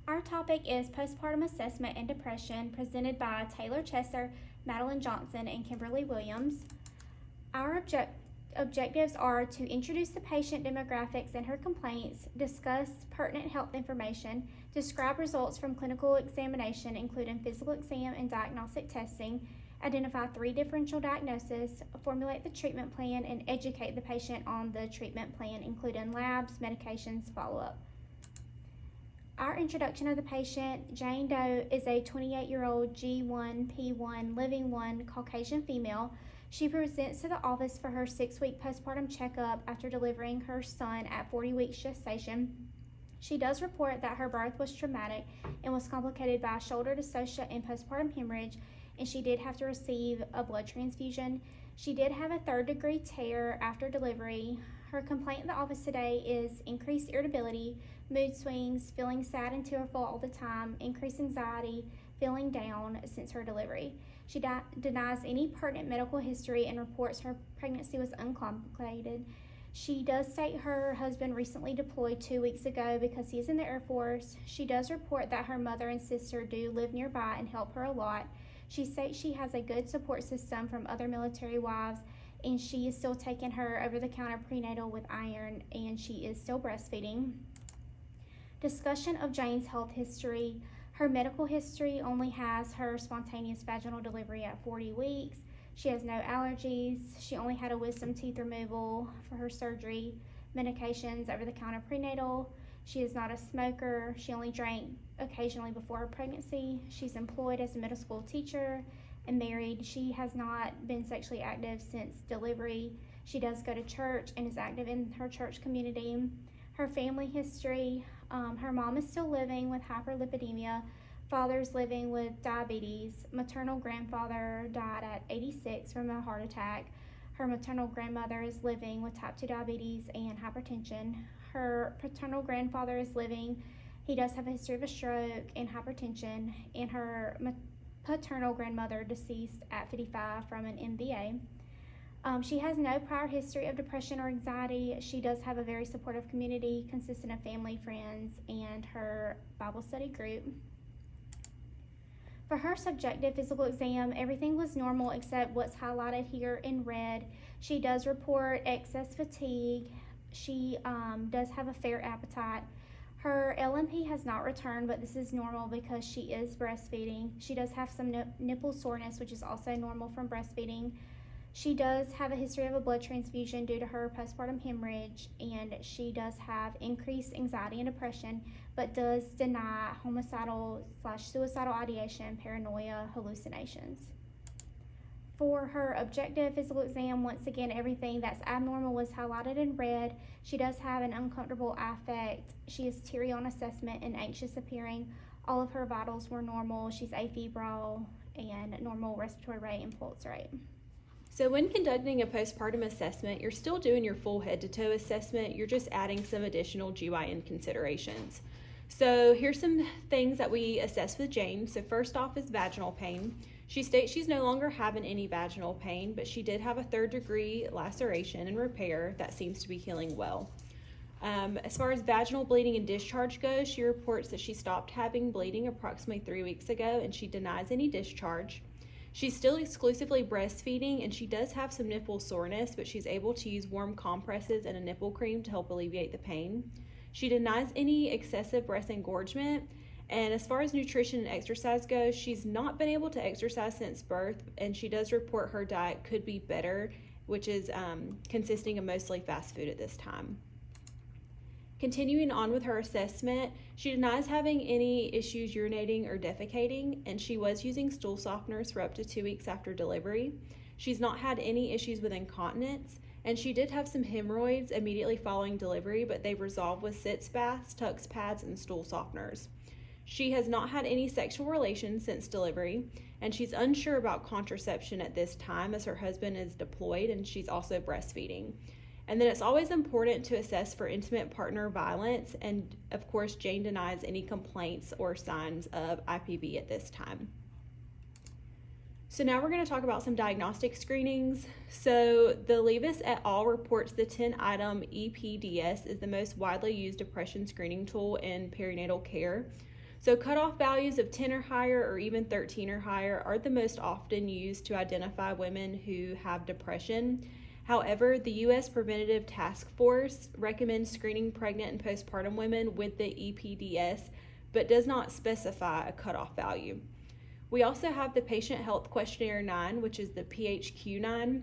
Our topic is postpartum assessment and depression, presented by Taylor Chesser, Madeline Johnson, and Kimberly Williams. Our objectives are to introduce the patient demographics and her complaints, discuss pertinent health information, describe results from clinical examination, including physical exam and diagnostic testing, identify 3 differential diagnoses, formulate the treatment plan, and educate the patient on the treatment plan, including labs, medications, follow-up. Our introduction of the patient: Jane Doe is a 28-year-old G1P1 living 1 Caucasian female. She presents to the office for her 6-week postpartum checkup after delivering her son at 40 weeks gestation. She does report that her birth was traumatic and was complicated by shoulder dystocia and postpartum hemorrhage, and she did have to receive a blood transfusion. She did have a 3rd-degree tear after delivery. Her complaint in the office today is increased irritability, mood swings, feeling sad and tearful all the time, increased anxiety, feeling down since her delivery. She denies any pertinent medical history and reports her pregnancy was uncomplicated. She does state her husband recently deployed 2 weeks ago because he is in the Air Force. She does report that her mother and sister do live nearby and help her a lot. She states she has a good support system from other military wives, and she is still taking her over-the-counter prenatal with iron, and she is still breastfeeding. Discussion of Jane's health history. Her medical history only has her spontaneous vaginal delivery at 40 weeks. She has no allergies. She only had a wisdom teeth removal for her surgery, medications, over-the-counter prenatal. She is not a smoker. She only drank occasionally before her pregnancy. She's employed as a middle school teacher and married. She has not been sexually active since delivery. She does go to church and is active in her church community. Her family history: her mom is still living with hyperlipidemia, father's living with diabetes, maternal grandfather died at 86 from a heart attack, her maternal grandmother is living with type 2 diabetes and hypertension, her paternal grandfather is living, he does have a history of a stroke and hypertension, and her paternal grandmother deceased at 55 from an MVA. She has no prior history of depression or anxiety. She does have a very supportive community consisting of family, friends, and her Bible study group. For her subjective physical exam, everything was normal except what's highlighted here in red. She does report excess fatigue. She does have a fair appetite. Her LMP has not returned, but this is normal because she is breastfeeding. She does have some nipple soreness, which is also normal from breastfeeding. She does have a history of a blood transfusion due to her postpartum hemorrhage, and she does have increased anxiety and depression, but does deny homicidal/suicidal ideation, paranoia, hallucinations. For her objective physical exam, once again, everything that's abnormal was highlighted in red. She does have an uncomfortable affect. She is teary on assessment and anxious appearing. All of her vitals were normal. She's afebrile and normal respiratory rate and pulse rate. So when conducting a postpartum assessment, you're still doing your full head-to-toe assessment. You're just adding some additional GYN considerations. So here's some things that we assess with Jane. So first off is vaginal pain. She states she's no longer having any vaginal pain, but she did have a 3rd-degree laceration and repair that seems to be healing well. As far as vaginal bleeding and discharge goes, she reports that she stopped having bleeding approximately 3 weeks ago, and she denies any discharge. She's still exclusively breastfeeding, and she does have some nipple soreness, but she's able to use warm compresses and a nipple cream to help alleviate the pain. She denies any excessive breast engorgement, and as far as nutrition and exercise goes, she's not been able to exercise since birth, and she does report her diet could be better, which is consisting of mostly fast food at this time. Continuing on with her assessment, she denies having any issues urinating or defecating, and she was using stool softeners for up to 2 weeks after delivery. She's not had any issues with incontinence, and she did have some hemorrhoids immediately following delivery, but they've resolved with sitz baths, Tux pads, and stool softeners. She has not had any sexual relations since delivery, and she's unsure about contraception at this time as her husband is deployed and she's also breastfeeding. And then it's always important to assess for intimate partner violence, and of course Jane denies any complaints or signs of IPV at this time. So now we're going to talk about some diagnostic screenings. So the Levis et al. Reports the 10-item EPDS is the most widely used depression screening tool in perinatal care. So cutoff values of 10 or higher or even 13 or higher are the most often used to identify women who have depression. However, the U.S. Preventative Task Force recommends screening pregnant and postpartum women with the EPDS, but does not specify a cutoff value. We also have the Patient Health Questionnaire 9, which is the PHQ-9,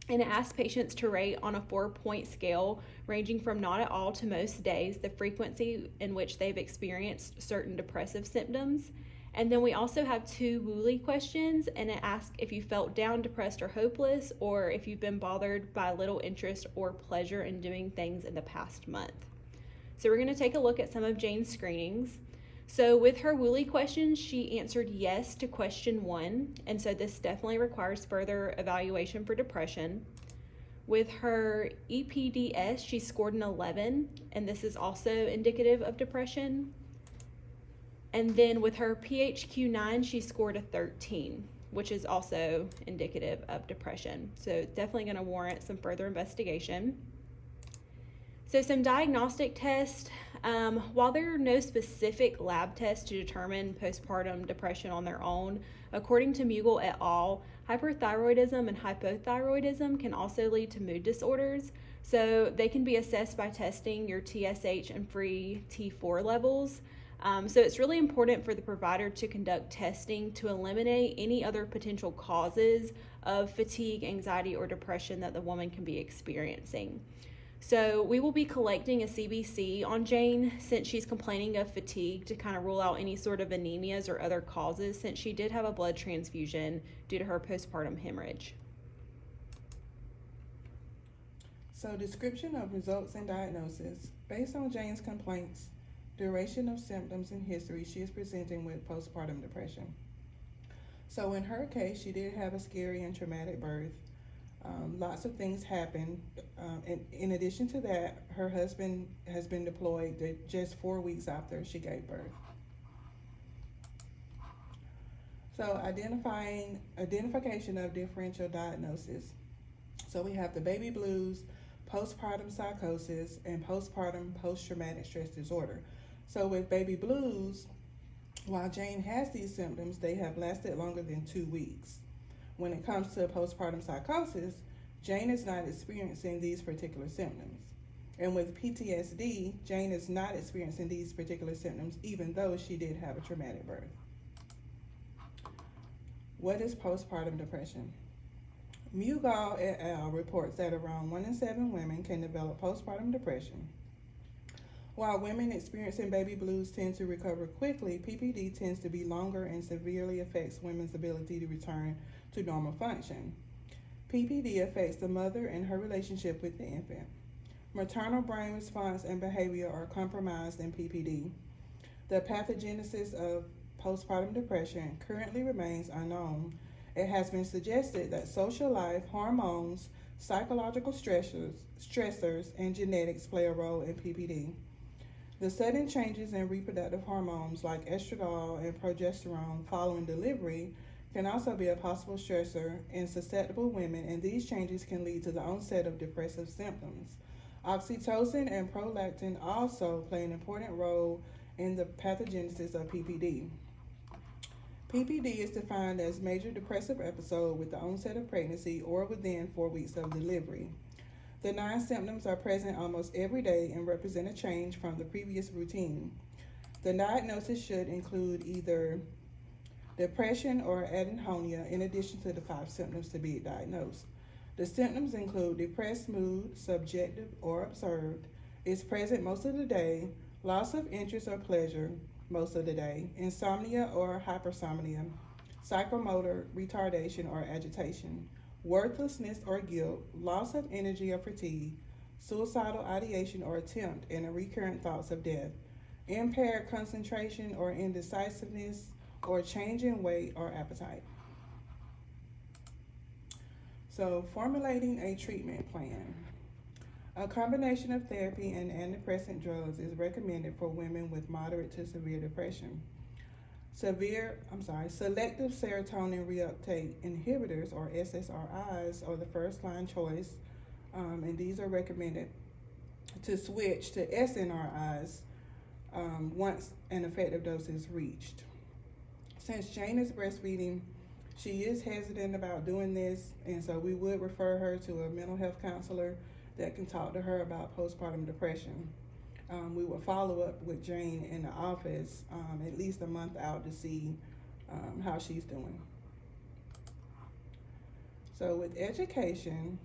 and it asks patients to rate on a 4-point scale ranging from not at all to most days the frequency in which they've experienced certain depressive symptoms. And then we also have 2 Woolley questions, and it asks if you felt down, depressed, or hopeless, or if you've been bothered by little interest or pleasure in doing things in the past month. So we're going to take a look at some of Jane's screenings. So with her Woolley questions, she answered yes to question 1, and so this definitely requires further evaluation for depression. With her EPDS, she scored an 11, and this is also indicative of depression. And then with her PHQ-9, she scored a 13, which is also indicative of depression. So definitely going to warrant some further investigation. So some diagnostic tests. While there are no specific lab tests to determine postpartum depression on their own, according to Mughal et al., hyperthyroidism and hypothyroidism can also lead to mood disorders. So they can be assessed by testing your TSH and free T4 levels. So it's really important for the provider to conduct testing to eliminate any other potential causes of fatigue, anxiety, or depression that the woman can be experiencing. So we will be collecting a CBC on Jane since she's complaining of fatigue to kind of rule out any sort of anemias or other causes, since she did have a blood transfusion due to her postpartum hemorrhage. So description of results and diagnosis. Based on Jane's complaints, duration of symptoms, and history, she is presenting with postpartum depression. So in her case, she did have a scary and traumatic birth. Lots of things happened. And in addition to that, her husband has been deployed just 4 weeks after she gave birth. So identification of differential diagnosis. So we have the baby blues, postpartum psychosis, and postpartum post-traumatic stress disorder. So with baby blues, while Jane has these symptoms, they have lasted longer than 2 weeks. When it comes to postpartum psychosis, Jane is not experiencing these particular symptoms. And with PTSD, Jane is not experiencing these particular symptoms, even though she did have a traumatic birth. What is postpartum depression? Mughal et al. Reports that around 1 in 7 women can develop postpartum depression. While women experiencing baby blues tend to recover quickly, PPD tends to be longer and severely affects women's ability to return to normal function. PPD affects the mother and her relationship with the infant. Maternal brain response and behavior are compromised in PPD. The pathogenesis of postpartum depression currently remains unknown. It has been suggested that social life, hormones, psychological stressors, and genetics play a role in PPD. The sudden changes in reproductive hormones like estradiol and progesterone following delivery can also be a possible stressor in susceptible women, and these changes can lead to the onset of depressive symptoms. Oxytocin and prolactin also play an important role in the pathogenesis of PPD. PPD is defined as major depressive episode with the onset of pregnancy or within 4 weeks of delivery. The 9 symptoms are present almost every day and represent a change from the previous routine. The diagnosis should include either depression or anhedonia in addition to the 5 symptoms to be diagnosed. The symptoms include depressed mood, subjective or observed, is present most of the day, loss of interest or pleasure most of the day, insomnia or hypersomnia, psychomotor retardation or agitation, worthlessness or guilt, loss of energy or fatigue, suicidal ideation or attempt, and recurrent thoughts of death, impaired concentration or indecisiveness, or change in weight or appetite. So, formulating a treatment plan. A combination of therapy and antidepressant drugs is recommended for women with moderate to severe depression. Selective serotonin reuptake inhibitors, or SSRIs, are the first line choice, and these are recommended to switch to SNRIs once an effective dose is reached. Since Jane is breastfeeding, she is hesitant about doing this, and so we would refer her to a mental health counselor that can talk to her about postpartum depression. We will follow up with Jane in the office at least a month out to see how she's doing. So with education,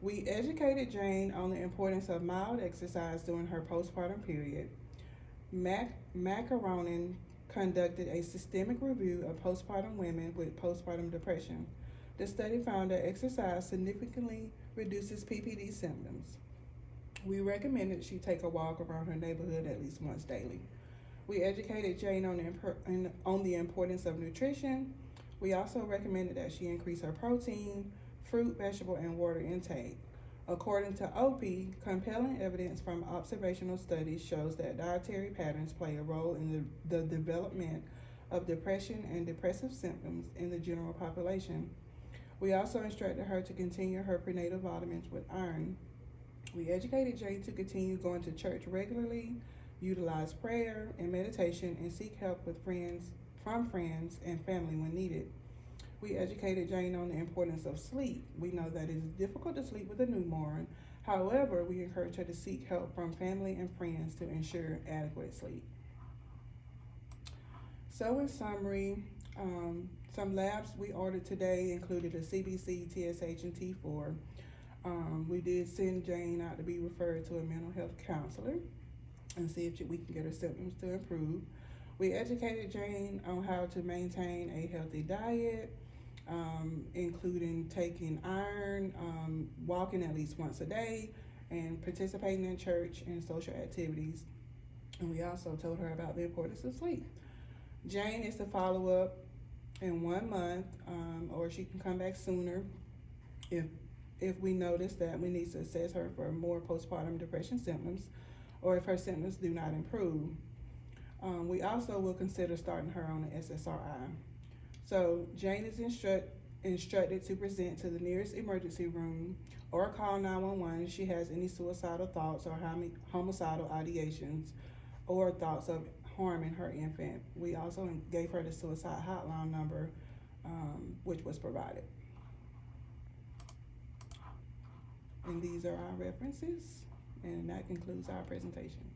we educated Jane on the importance of mild exercise during her postpartum period. Macaronin conducted a systemic review of postpartum women with postpartum depression. The study found that exercise significantly reduces PPD symptoms. We recommended she take a walk around her neighborhood at least once daily. We educated Jane on the importance of nutrition. We also recommended that she increase her protein, fruit, vegetable, and water intake. According to OP, compelling evidence from observational studies shows that dietary patterns play a role in the development of depression and depressive symptoms in the general population. We also instructed her to continue her prenatal vitamins with iron. We educated Jane to continue going to church regularly, utilize prayer and meditation, and seek help from friends and family when needed. We educated Jane on the importance of sleep. We know that it is difficult to sleep with a newborn. However, we encourage her to seek help from family and friends to ensure adequate sleep. So in summary, some labs we ordered today included a CBC, TSH, and T4. We did send Jane out to be referred to a mental health counselor and see if we can get her symptoms to improve. We educated Jane on how to maintain a healthy diet, including taking iron, walking at least once a day, and participating in church and social activities. And we also told her about the importance of sleep. Jane is to follow up in 1 month, or she can come back sooner if we notice that we need to assess her for more postpartum depression symptoms, or if her symptoms do not improve. We also will consider starting her on an SSRI. So Jane is instructed to present to the nearest emergency room or call 911 if she has any suicidal thoughts or homicidal ideations or thoughts of harming her infant. We also gave her the suicide hotline number, which was provided. And these are our references, and that concludes our presentation.